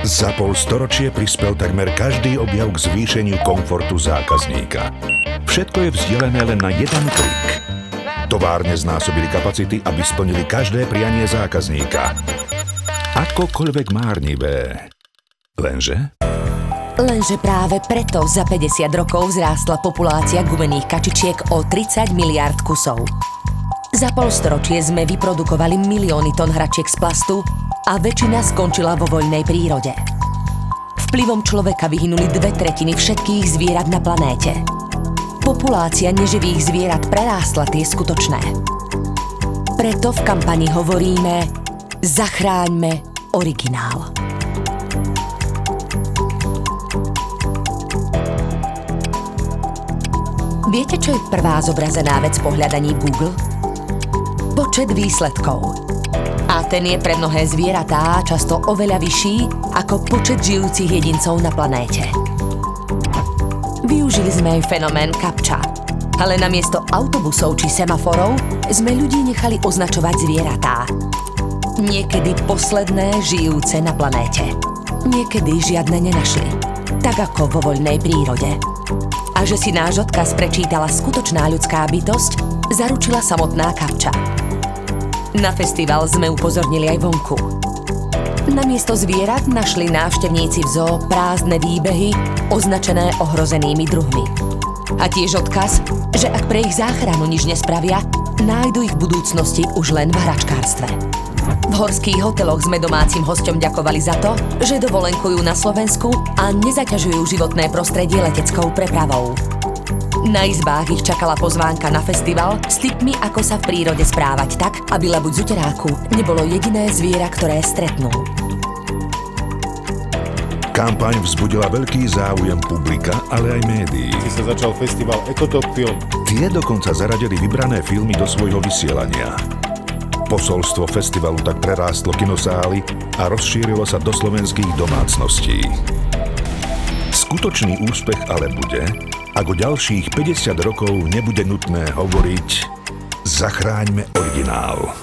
Za polstoročie prispel takmer každý objav k zvýšeniu komfortu zákazníka. Všetko je vzdelené len na jeden klik. Továrne znásobili kapacity, aby splnili každé prianie zákazníka. Akokoľvek márnivé. Lenže práve preto za 50 rokov vzrástla populácia gumených kačičiek o 30 miliárd kusov. Za polstoročie sme vyprodukovali milióny ton hračiek z plastu a väčšina skončila vo voľnej prírode. Vplyvom človeka vyhynuli 2/3 všetkých zvierat na planéte. Populácia neživých zvierat prerástla tie skutočné. Preto v kampani hovoríme: zachráňme originál. Viete, čo je prvá zobrazená vec po hľadaní v Google? Počet výsledkov. A ten je pre mnohé zvieratá často oveľa vyšší ako počet žijúcich jedincov na planéte. Využili sme aj fenomén kapča, ale namiesto autobusov či semaforov sme ľudí nechali označovať zvieratá. Niekedy posledné žijúce na planéte. Niekedy žiadne nenašli, tak ako vo voľnej prírode. A že si náš odkaz prečítala skutočná ľudská bytosť, zaručila samotná kapča. Na festival sme upozornili aj vonku. Namiesto zvierat našli návštevníci v zoo prázdne výbehy označené ohrozenými druhmi. A tiež odkaz, že ak pre ich záchranu nič nespravia, nájdu ich v budúcnosti už len v hračkárstve. V horských hoteloch sme domácim hosťom ďakovali za to, že dovolenkujú na Slovensku a nezaťažujú životné prostredie leteckou prepravou. Na izbách ich čakala pozvánka na festival s tipmi, ako sa v prírode správať tak, aby labuť z uteráku nebolo jediné zviera, ktoré stretnú. kampaň vzbudila veľký záujem publika, ale aj médií. Sa začal festival Ekotop Film. Tie dokonca zaradili vybrané filmy do svojho vysielania. Posolstvo festivalu tak prerástlo kinosály a rozšírilo sa do slovenských domácností. Skutočný úspech ale bude, ak o ďalších 50 rokov nebude nutné hovoriť: zachráňme originál.